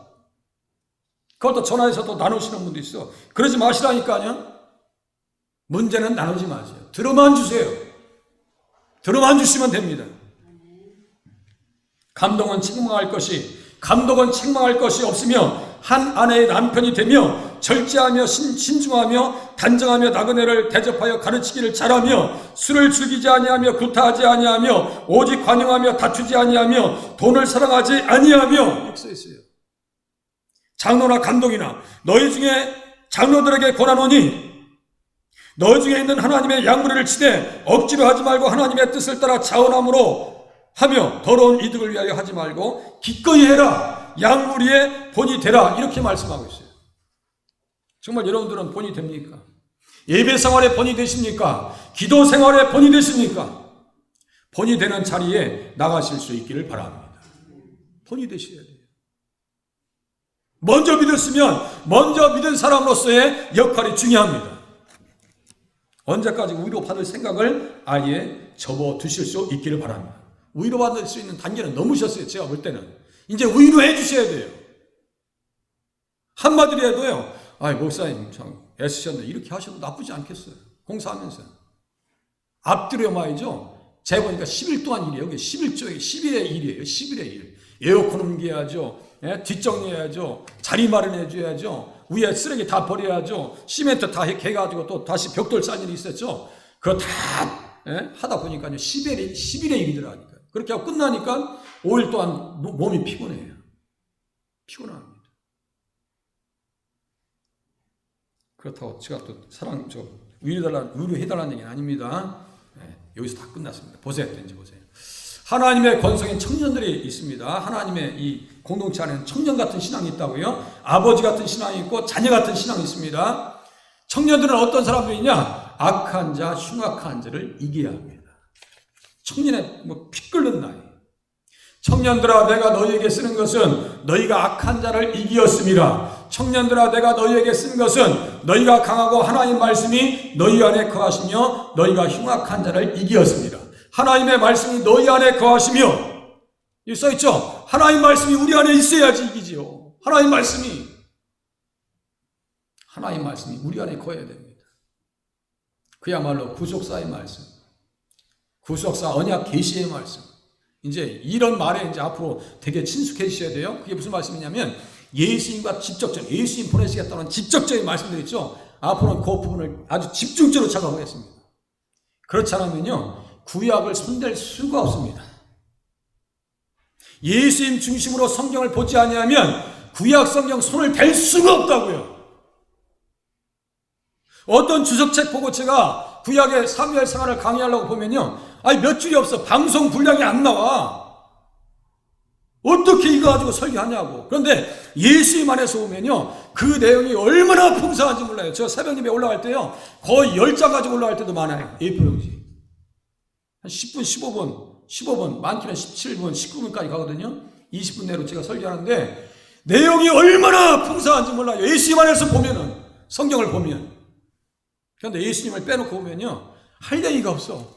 그것도 전화해서도 나누시는 분도 있어. 그러지 마시라니까요. 문제는 나누지 마세요. 들어만 주세요. 들어만 주시면 됩니다. 감독은 책망할 것이 없으며 한 아내의 남편이 되며 절제하며 신중하며 단정하며 나그네를 대접하여 가르치기를 잘하며 술을 즐기지 아니하며 구타하지 아니하며 오직 관용하며 다투지 아니하며 돈을 사랑하지 아니하며 이렇게 써 있어요. 장로나 감독이나 너희 중에 장로들에게 권하노니 너희 중에 있는 하나님의 양무리를 치되 억지로 하지 말고 하나님의 뜻을 따라 자원함으로 하며 더러운 이득을 위하여 하지 말고 기꺼이 해라. 양무리의 본이 되라. 이렇게 말씀하고 있어요. 정말 여러분들은 본이 됩니까? 예배 생활의 본이 되십니까? 기도 생활의 본이 되십니까? 본이 되는 자리에 나가실 수 있기를 바랍니다. 본이 되셔야 돼요. 먼저 믿었으면 먼저 믿은 사람으로서의 역할이 중요합니다. 언제까지 위로받을 생각을 아예 접어두실 수 있기를 바랍니다. 위로받을 수 있는 단계는 넘으셨어요. 제가 볼 때는. 이제 위로해 주셔야 돼요. 한마디로 해도요. 목사님 참 애쓰셨는데 이렇게 하셔도 나쁘지 않겠어요. 공사하면서. 앞뒤로 말이죠. 제가 보니까 10일 동안 일이에요. 11조에 10일의 일이에요. 10일의 일. 에어컨 옮겨야죠. 뒷정리해야죠. 자리 마련해 줘야죠. 위에 쓰레기 다 버려야죠. 시멘트 다 해가지고 또 다시 벽돌 쌓는 일이 있었죠. 그거 다 하다 보니까요. 10일의 일이더라니까요. 그렇게 하고 끝나니까 5일 동안 몸이 피곤해요. 피곤합니다. 그렇다고 제가 또 위로해달라는 얘기는 아닙니다. 여기서 다 끝났습니다. 보세요. 보세요. 하나님의 권속인 청년들이 있습니다. 하나님의 이 공동체 안에는 청년 같은 신앙이 있다고요. 아버지 같은 신앙이 있고 자녀 같은 신앙이 있습니다. 청년들은 어떤 사람들이냐? 악한 자, 흉악한 자를 이겨야 합니다. 청년의 피 끓는 나이. 청년들아 내가 너희에게 쓰는 것은 너희가 악한 자를 이기었음이라. 청년들아 내가 너희에게 쓴 것은 너희가 강하고 하나님 말씀이 너희 안에 거하시며 너희가 흉악한 자를 이기었습니다. 하나님의 말씀이 너희 안에 거하시며 이 써있죠. 하나님 말씀이 우리 안에 있어야지 이기지요. 하나님 말씀이 우리 안에 거해야 됩니다. 그야말로 구속사의 말씀, 구속사 언약 계시의 말씀. 이제 이런 말에 이제 앞으로 되게 친숙해지셔야 돼요. 그게 무슨 말씀이냐면 예수님과 직접적, 예수님 보내시겠다는 직접적인 말씀들 있죠. 앞으로는 그 부분을 아주 집중적으로 작업하겠습니다. 그렇지 않으면요 구약을 손댈 수가 없습니다. 예수님 중심으로 성경을 보지 아니하면 구약 성경 손을 댈 수가 없다고요. 어떤 주석책 보고 제가 구약의 사무엘 생활을 강의하려고 보면요 몇 줄이 없어. 방송 분량이 안 나와. 어떻게 이거 가지고 설교하냐고. 그런데 예수님 안에서 보면요 그 내용이 얼마나 풍성한지 몰라요. 제가 새벽 예배 올라갈 때요 거의 10장 가지고 올라갈 때도 많아요. A4용지 한 10분 15분 많게는 17분 19분까지 가거든요. 20분 내로 제가 설교하는데 내용이 얼마나 풍성한지 몰라요. 예수님 안에서 보면은, 성경을 보면. 그런데 예수님을 빼놓고 보면요 할 얘기가 없어.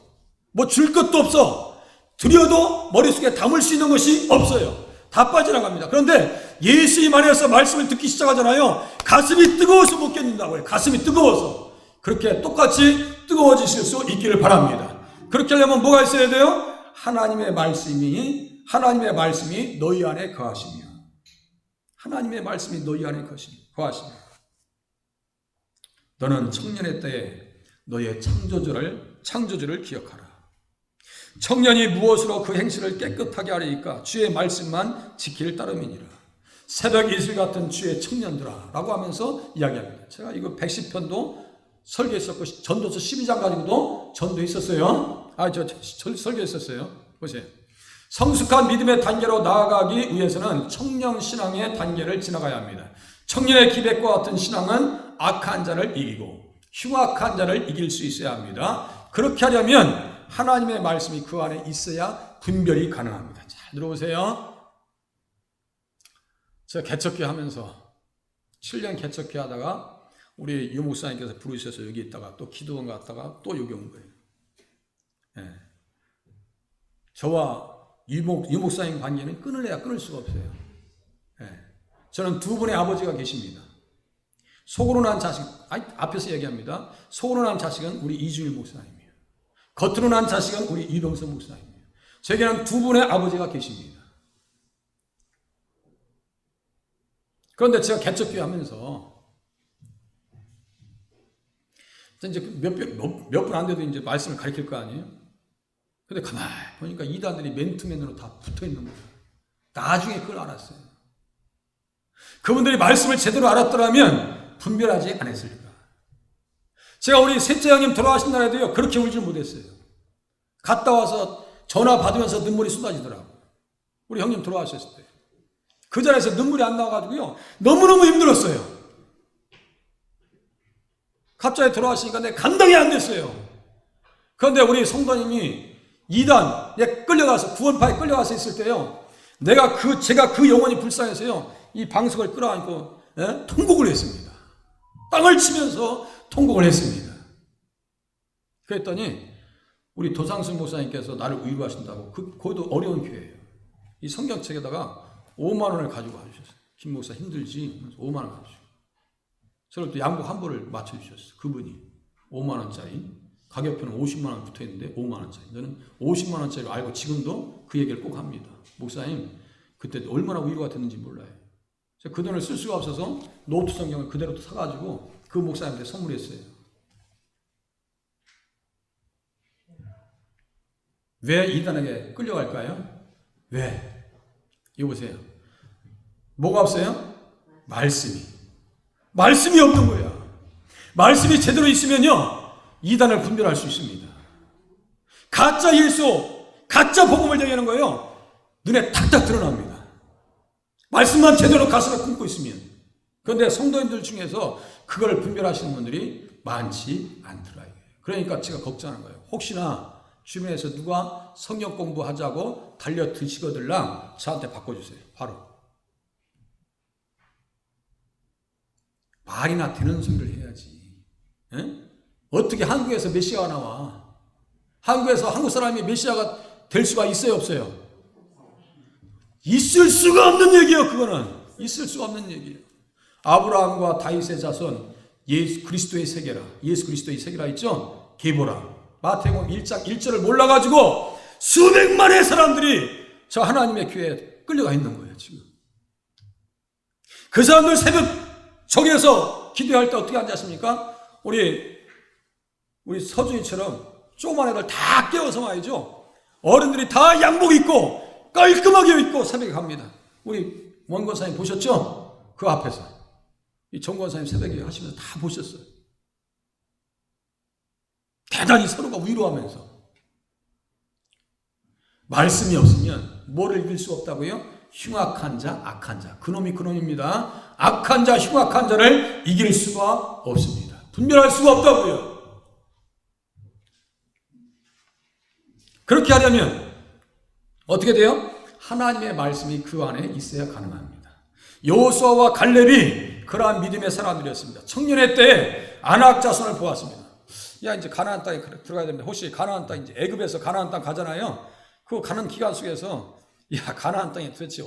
뭐 줄 것도 없어. 드려도 머릿속에 담을 수 있는 것이 없어요. 다 빠져나갑니다. 그런데 예수님 안에서 말씀을 듣기 시작하잖아요. 가슴이 뜨거워서 못 견딘다고요. 가슴이 뜨거워서. 그렇게 똑같이 뜨거워지실 수 있기를 바랍니다. 그렇게 하려면 뭐가 있어야 돼요? 하나님의 말씀이 너희 안에 거하시며. 하나님의 말씀이 너희 안에 거하시며. 너는 청년의 때에 너의 창조주를 기억하라. 청년이 무엇으로 그 행실을 깨끗하게 하리이까? 주의 말씀만 지킬 따름이니라. 새벽 이슬 같은 주의 청년들아 라고 하면서 이야기합니다. 제가 이거 110편도 설교했었고 전도서 12장 가지고도 전도했었어요. 설교했었어요. 보세요. 성숙한 믿음의 단계로 나아가기 위해서는 청년 신앙의 단계를 지나가야 합니다. 청년의 기백과 같은 신앙은 악한 자를 이기고 흉악한 자를 이길 수 있어야 합니다. 그렇게 하려면 하나님의 말씀이 그 안에 있어야 분별이 가능합니다. 잘 들어보세요. 제가 개척교 하면서 7년 개척교 하다가 우리 유 목사님께서 부르셔서 여기 있다가 또 기도원 갔다가 또 여기 온 거예요. 예. 저와 유 목사님 관계는 끊을래야 끊을 수가 없어요. 예. 저는 두 분의 아버지가 계십니다. 속으로 난 자식, 앞에서 얘기합니다. 속으로 난 자식은 우리 이준일 목사님이에요. 겉으로 난 자식은 우리 이병선 목사님이에요. 제게는 두 분의 아버지가 계십니다. 그런데 제가 개척교회 하면서 이제 몇 분 안 돼도 이제 말씀을 가르칠 거 아니에요? 근데 가만히 보니까 이단들이 맨투맨으로 다 붙어 있는 거예요. 나중에 그걸 알았어요. 그분들이 말씀을 제대로 알았더라면 분별하지 않았을까. 제가 우리 셋째 형님 돌아가신 날에도요, 그렇게 울지 못했어요. 갔다 와서 전화 받으면서 눈물이 쏟아지더라고요. 우리 형님 돌아가셨을 때. 그 자리에서 눈물이 안 나와가지고요, 너무너무 힘들었어요. 갑자기 돌아가시니까 내가 감당이 안 됐어요. 그런데 우리 성도님이 2단에 끌려가서, 구원파에 끌려가서 있을 때요, 제가 그 영혼이 불쌍해서요, 이 방석을 끌어안고, 통곡을 했습니다. 땅을 치면서 통곡을 했습니다. 그랬더니, 우리 도상순 목사님께서 나를 위로하신다고, 거기도 어려운 교회예요. 이 성경책에다가 5만 원을 가지고 와주셨어요. 김 목사 힘들지? 5만 원 가지고. 저를 또 양복 한 벌을 맞춰주셨어요. 그분이 5만 원짜리, 가격표는 50만 원 붙어 있는데 5만 원짜리. 저는 50만 원짜리를 알고 지금도 그 얘기를 꼭 합니다. 목사님, 그때 얼마나 위로가 됐는지 몰라요. 제가 그 돈을 쓸 수가 없어서 노트 성경을 그대로 사가지고 그 목사님한테 선물했어요. 왜 이단에게 끌려갈까요? 왜? 이거 보세요. 뭐가 없어요? 말씀이 없는 거야. 말씀이 제대로 있으면요, 이단을 분별할 수 있습니다. 가짜 예수, 가짜 복음을 얘기하는 거예요. 눈에 탁탁 드러납니다. 말씀만 제대로 가슴에 품고 있으면. 그런데 성도님들 중에서 그걸 분별하시는 분들이 많지 않더라. 그러니까 제가 걱정하는 거예요. 혹시나 주변에서 누가 성경 공부하자고 달려 드시거들랑 저한테 바꿔주세요. 바로. 말이나 되는 소리를 해야지. 에? 어떻게 한국에서 메시아가 나와? 한국에서 한국 사람이 메시아가 될 수가 있어요, 없어요? 있을 수가 없는 얘기예요. 그거는 있을 수가 없는 얘기예요. 아브라함과 다윗의 자손 예수 그리스도의 세계라 있죠? 계보라. 마태복음 1장 1절을 몰라가지고 수백만의 사람들이 저 하나님의 교회에 끌려가 있는 거예요, 지금. 그 사람들 새벽 저기에서 기도할 때 어떻게 앉았습니까? 우리 서준이처럼 조그만 애들 다 깨워서 와야죠. 어른들이 다 양복 입고 깔끔하게 입고 새벽에 갑니다. 우리 원권사님 보셨죠? 그 앞에서 이 정권사님 새벽에 하시면서 다 보셨어요. 대단히 서로가 위로하면서. 말씀이 없으면 뭐를 이길 수 없다고요? 흉악한 자, 악한 자. 그놈입니다. 악한 자, 흉악한 자를 이길 수가 없습니다. 분별할 수가 없다고요. 그렇게 하려면 어떻게 돼요? 하나님의 말씀이 그 안에 있어야 가능합니다. 여호수아와 갈렙이 그러한 믿음의 사람들이었습니다. 청년의 때에 아낙 자손을 보았습니다. 야, 이제 가나안 땅에 들어가야 됩니다. 혹시 가나안 땅, 이제 애굽에서 가나안 땅 가잖아요. 그 가는 기간 속에서 야, 가나안 땅이 도대체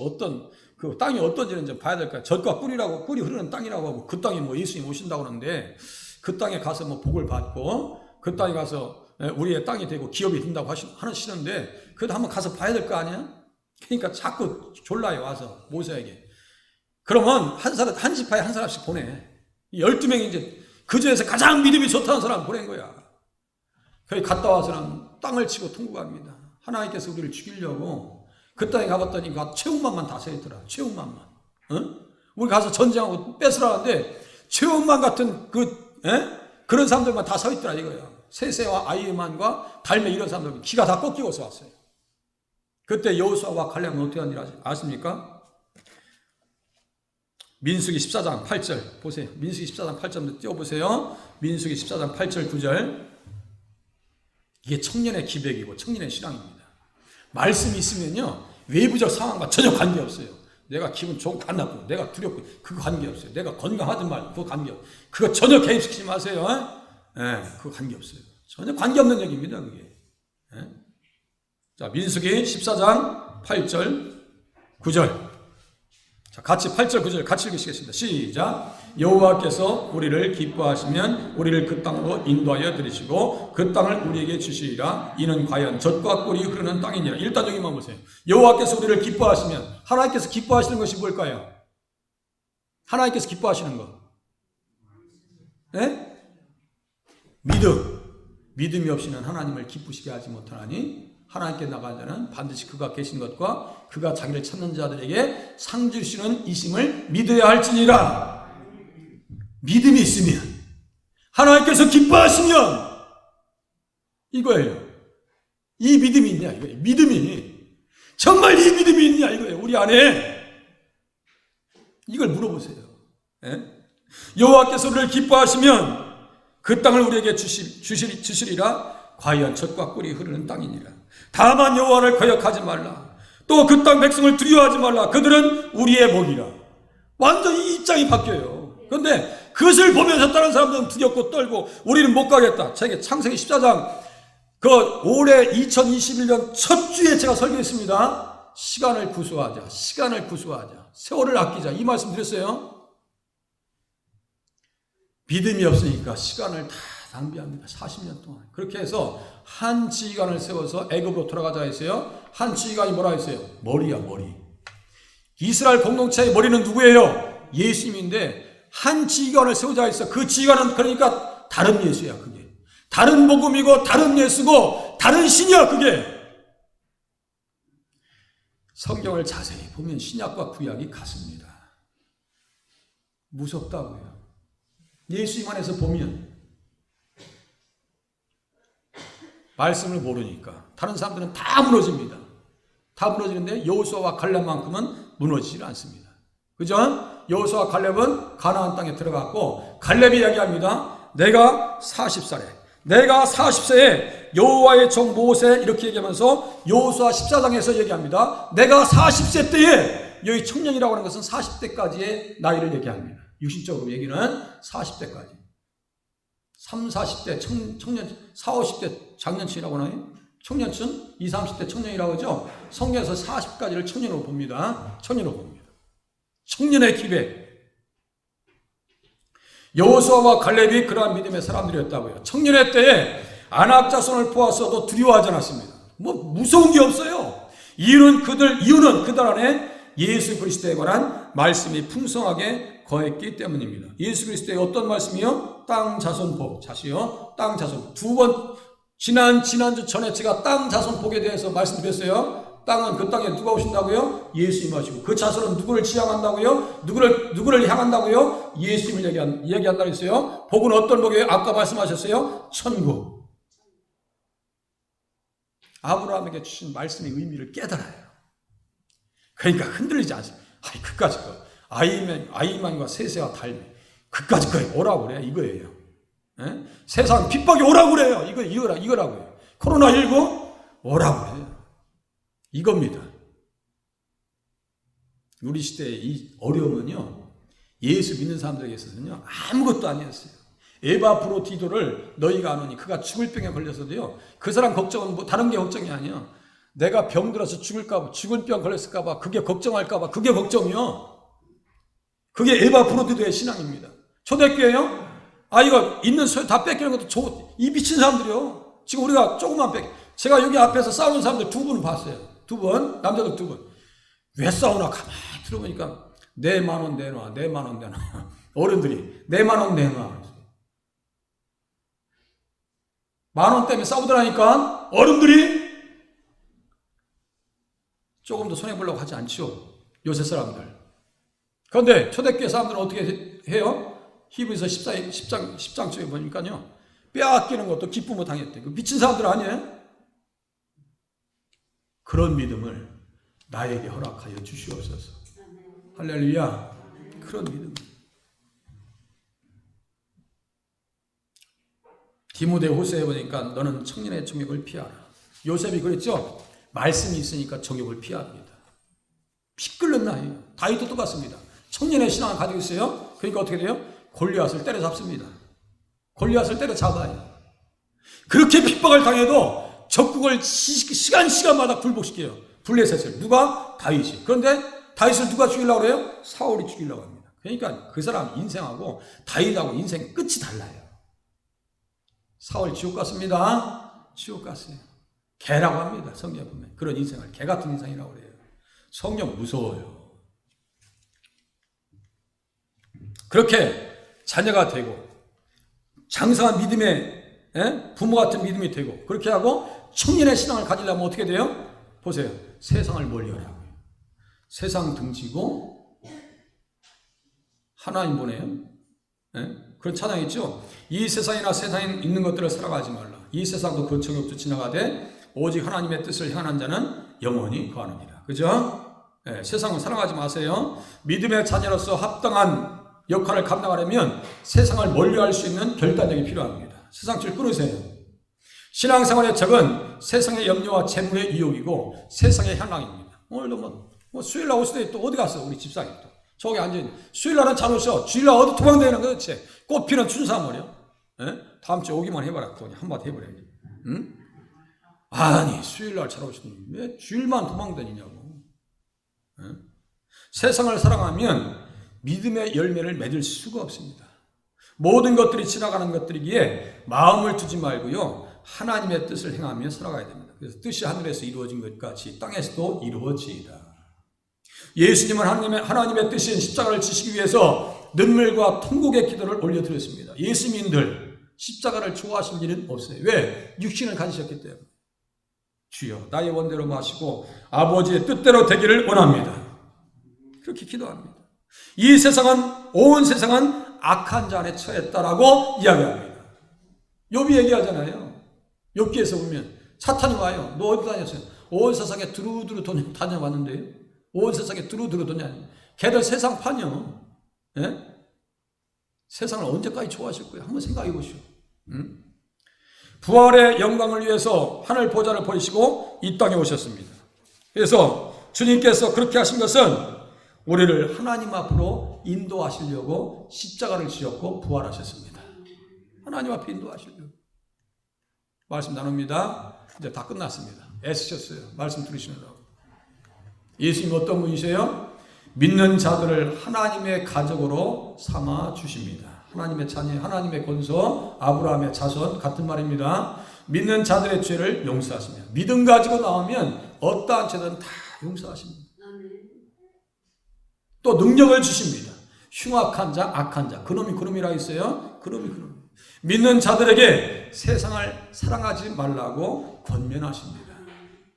그 땅이 어떤지는 좀 봐야 될까요? 젖과 꿀이 흐르는 땅이라고 하고, 그 땅이 뭐 예수님 오신다고 하는데, 그 땅에 가서 뭐 복을 받고, 그 땅에 가서 우리의 땅이 되고 기업이 된다고 하시는데, 그래도 한번 가서 봐야 될 거 아니야? 그러니까 자꾸 졸라요, 와서, 모세에게. 그러면 한 지파에 한 사람씩 보내. 12명이 이제 그 중에서 가장 믿음이 좋다는 사람 보낸 거야. 거기 갔다 와서는 땅을 치고 통곡합니다. 하나님께서 우리를 죽이려고 그 땅에 가봤더니 최후만만 다 서있더라. 최후만만. 우리 가서 전쟁하고 뺏으라는데 최후만 같은 그런 사람들만 다 서있더라 이거야. 세세와 아이만과 달메 이런 사람들 기가 다 꺾이고서 왔어요. 그때 여호수아와 갈렙은 어떻게 한 일 아십니까? 민수기 14장 8절 보세요. 민수기 14장 8절부터 띄워보세요. 민수기 14장 8절 9절. 이게 청년의 기백이고 청년의 신앙입니다. 말씀이 있으면요 외부적 상황과 전혀 관계없어요. 내가 기분 좋고 안 나쁘고 내가 두렵고 그거 관계없어요. 내가 건강하든 말든 그거 관계없어요. 그거 전혀 개입시키지 마세요. 그거 관계없어요. 전혀 관계없는 얘기입니다. 그게. 자, 민수기 14장 8절 9절. 자, 같이 8절 9절 같이 읽으시겠습니다. 시작. 여호와께서 우리를 기뻐하시면 우리를 그 땅으로 인도하여 들이시고 그 땅을 우리에게 주시리라. 이는 과연 젖과 꿀이 흐르는 땅이니라. 일단 여기만 보세요. 여호와께서 우리를 기뻐하시면 하나님께서 기뻐하시는 것이 뭘까요? 하나님께서 기뻐하시는 것. 네? 믿음이 없이는 하나님을 기쁘시게 하지 못하나니 하나님께 나간 자는 반드시 그가 계신 것과 그가 자기를 찾는 자들에게 상 주시는 이심을 믿어야 할지니라. 믿음이 있으면 하나님께서 기뻐하시면 이거예요. 이 믿음이 있냐 이거예요. 믿음이 정말 이 믿음이 있냐 이거예요. 우리 안에 이걸 물어보세요. 여호와께서 우리를 기뻐하시면 그 땅을 우리에게 주시리라. 과연 젖과 꿀이 흐르는 땅이니라. 다만 여호와를 거역하지 말라. 또 그 땅 백성을 두려워하지 말라. 그들은 우리의 복이라. 완전히 입장이 바뀌어요. 그런데 그것을 보면서 다른 사람들은 두렵고 떨고 우리는 못 가겠다. 제가 창세기 14장 올해 2021년 첫 주에 제가 설교했습니다. 시간을 구수하자. 세월을 아끼자. 이 말씀 드렸어요. 믿음이 없으니까 시간을 다 낭비합니다. 40년 동안. 그렇게 해서 한 지휘관을 세워서 애굽으로 돌아가자 했어요. 한 지휘관이 뭐라 했어요? 머리야, 머리. 이스라엘 공동체의 머리는 누구예요? 예수님인데 한 지휘관을 세우자 했어. 그 지휘관은 그러니까 다른 예수야, 그게. 다른 복음이고 다른 예수고 다른 신이야, 그게. 성경을 자세히 보면 신약과 구약이 같습니다. 무섭다고요. 예수님 안에서 보면 말씀을 모르니까 다른 사람들은 다 무너집니다. 다 무너지는데 여호수아와 갈렙만큼은 무너지질 않습니다. 그죠? 여호수아와 갈렙은 가나안 땅에 들어갔고 갈렙이 이야기합니다. 내가 40세에 여호와의 종 모세 이렇게 얘기하면서 여호수아 14장에서 얘기합니다. 내가 40세 때에 여기 청년이라고 하는 것은 40대까지의 나이를 얘기합니다. 육신적으로 얘기는 40대까지. 3, 40대 청년, 4, 50대 장년층이라고 하나요? 청년층, 20, 30대 청년이라고 하죠. 성경에서 40까지를 청년으로 봅니다. 청년의 기백. 여호수아와 갈렙이 그러한 믿음의 사람들이었다고요. 청년의 때에 아낙 자손을 보았어도 두려워하지 않았습니다. 무서운 게 없어요. 이유는 그들 안에 예수 그리스도에 관한 말씀이 풍성하게 거했기 때문입니다. 예수 그리스도의 어떤 말씀이요? 땅 자손 복. 자시요. 땅 자손. 두 번 지난주 전에 제가 땅 자손 복에 대해서 말씀드렸어요. 땅은 그 땅에 누가 오신다고요? 예수님 하시고 그 자손은 누구를 지향한다고요? 누구를 향한다고요? 예수님을 이야기한다고 했어요. 복은 어떤 복이에요? 아까 말씀하셨어요. 천국. 아브라함에게 주신 말씀의 의미를 깨달아요. 그러니까 흔들리지 않습니다. 그까짓 거. 아이만과 세세와 달메. 그까짓 거에 오라고 그래. 이거예요. 세상 핍박이 오라고 그래요. 이거라고요. 코로나19 오라고 그래요. 이겁니다. 우리 시대의 이 어려움은요, 예수 믿는 사람들에게 있어서는요, 아무것도 아니었어요. 에바프로디도를 너희가 아노니 그가 죽을 병에 걸려서도요, 그 사람 걱정은 다른 게 걱정이 아니야. 내가 병들어서 죽을 병 걸렸을까봐, 그게 걱정할까봐, 그게 걱정이요. 그게 에바프로디도의 신앙입니다. 초대교회요? 이거 있는 소유 다 뺏기는 것도 이 미친 사람들이요. 지금 우리가 조금만 제가 여기 앞에서 싸우는 사람들 두 분을 봤어요. 두 분, 남자들 두 분. 왜 싸우나 가만히 들어보니까 내 만 원 내놔. 어른들이 내 만 원 내놔. 10,000원 때문에 싸우더라니까 어른들이 조금 더 손해보려고 하지 않죠. 요새 사람들. 그런데 초대교회 사람들은 어떻게 해요? 히브리서 10장 쪽에 보니까요. 빼앗기는 것도 기쁨으로 당했대. 그 미친 사람들 아니에요? 그런 믿음을 나에게 허락하여 주시옵소서. 할렐루야. 그런 믿음. 디모데 후서에 보니까 너는 청년의 정욕을 피하라. 요셉이 그랬죠? 말씀이 있으니까 정욕을 피합니다. 피 끓는 나이에요. 다윗도 똑같습니다. 청년의 신앙을 가지고 있어요. 그러니까 어떻게 돼요? 골리앗을 때려잡습니다. 골리앗을 때려잡아요. 그렇게 핍박을 당해도 적국을 시간마다 굴복시켜요. 블레셋을. 누가? 다윗이. 그런데 다윗을 누가 죽이려고 그래요? 사울이 죽이려고 합니다. 그러니까 그 사람 인생하고 다윗하고 인생 끝이 달라요. 사울 지옥 갔습니다. 지옥 갔어요. 개라고 합니다. 성경 보면. 그런 인생을 개 같은 인생이라고 그래요. 성경 무서워요. 그렇게 자녀가 되고 장성한 믿음의 부모 같은 믿음이 되고 그렇게 하고 청년의 신앙을 가지려면 어떻게 돼요? 보세요. 세상을 멀리하라고요. 세상 등지고 하나님 보내요. 그런 찬양이 있죠. 이 세상이나 세상에 있는 것들을 살아가지 말라. 이 세상도 그 정욕도 지나가되 오직 하나님의 뜻을 향한 자는 영원히 거하느니라. 그죠? 세상을 사랑하지 마세요. 믿음의 자녀로서 합당한 역할을 감당하려면 세상을 멀리할 수 있는 결단력이 필요합니다. 세상줄 끊으세요. 신앙생활의 적은 세상의 염려와 재물의 유혹이고 세상의 향락입니다. 오늘도 뭐 수요일날 올 수도 있고 또 어디 갔어? 우리 집사님 또 저기 앉아있는. 수요일날은 잘 오셔. 주일날 어디 도망다니는 거야 도대체. 꽃피는 춘사머리요. 다음 주에 오기만 해봐라. 그거니 한마디 해버려야지. 응? 아니 수요일날 잘 오시더니 왜 주일만 도망다니냐고. 세상을 사랑하면 믿음의 열매를 맺을 수가 없습니다. 모든 것들이 지나가는 것들이기에 마음을 두지 말고요. 하나님의 뜻을 행하며 살아가야 됩니다. 그래서 뜻이 하늘에서 이루어진 것 같이 땅에서도 이루어지이다. 예수님은 하나님의 뜻인 십자가를 지시기 위해서 눈물과 통곡의 기도를 올려드렸습니다. 예수님들 십자가를 좋아하실 일은 없어요. 왜? 육신을 가지셨기 때문에. 주여 나의 원대로 마시고 아버지의 뜻대로 되기를 원합니다. 그렇게 기도합니다. 이 세상은 온 세상은 악한 자 안에 처했다라고 이야기합니다. 욥이 얘기하잖아요. 욥기에서 보면 사탄이 와요. 너 어디 다녔어요? 온 세상에 두루두루 다녀왔는데요. 온 세상에 두루두루 다녀. 걔들 세상 파녀. 세상을 언제까지 좋아하실 거예요? 한번 생각해 보시오. 부활의 영광을 위해서 하늘 보좌를 버리시고 이 땅에 오셨습니다. 그래서 주님께서 그렇게 하신 것은 우리를 하나님 앞으로 인도하시려고 십자가를 지었고 부활하셨습니다. 하나님 앞에 인도하시려고. 말씀 나눕니다. 이제 다 끝났습니다. 애쓰셨어요. 말씀 들으시느라고. 예수님 어떤 분이세요? 믿는 자들을 하나님의 가족으로 삼아 주십니다. 하나님의 자녀, 하나님의 권소, 아브라함의 자손 같은 말입니다. 믿는 자들의 죄를 용서하십니다. 믿음 가지고 나오면 어떠한 죄든 다 용서하십니다. 또 능력을 주십니다. 흉악한 자, 악한 자. 그놈이 그놈이라 했어요. 그놈이 그놈. 믿는 자들에게 세상을 사랑하지 말라고 권면하십니다.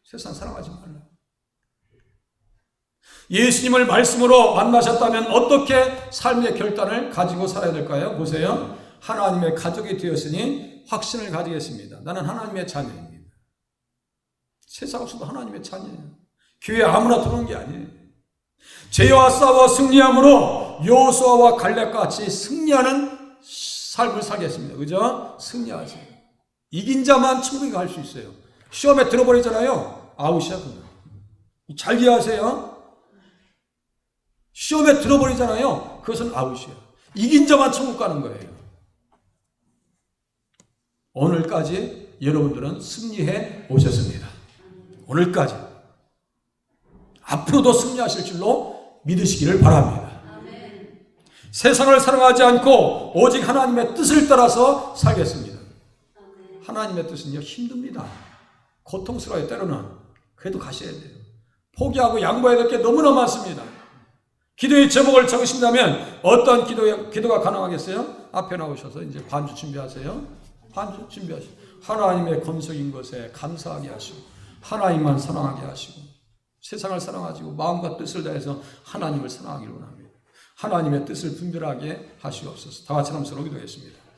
세상 사랑하지 말라. 예수님을 말씀으로 만나셨다면 어떻게 삶의 결단을 가지고 살아야 될까요? 보세요. 하나님의 가족이 되었으니 확신을 가지겠습니다. 나는 하나님의 자녀입니다. 세상 없어도 하나님의 자녀예요. 교회 아무나 들어온 게 아니에요. 죄와 싸워 승리함으로 여호수아와 갈렙과 같이 승리하는 삶을 살겠습니다. 그죠? 승리하세요. 이긴 자만 천국에 갈 수 있어요. 시험에 들어버리잖아요. 아웃이야 그거. 잘 이해하세요. 시험에 들어버리잖아요. 그것은 아웃이야. 이긴 자만 천국 가는 거예요. 오늘까지 여러분들은 승리해 오셨습니다. 오늘까지. 앞으로도 승리하실 줄로 믿으시기를 바랍니다. 아멘. 세상을 사랑하지 않고 오직 하나님의 뜻을 따라서 살겠습니다. 아멘. 하나님의 뜻은요 힘듭니다. 고통스러워요. 때로는. 그래도 가셔야 돼요. 포기하고 양보해야 될 게 너무나 많습니다. 기도의 제목을 적으신다면 어떤 기도가 가능하겠어요? 앞에 나오셔서 이제 반주 준비하세요. 반주 준비하세요. 하나님의 건속인 것에 감사하게 하시고 하나님만 사랑하게 하시고 세상을 사랑하시고 마음과 뜻을 다해서 하나님을 사랑하기를 원합니다. 하나님의 뜻을 분별하게 하시옵소서. 다 같이 한번 서로 기도하겠습니다.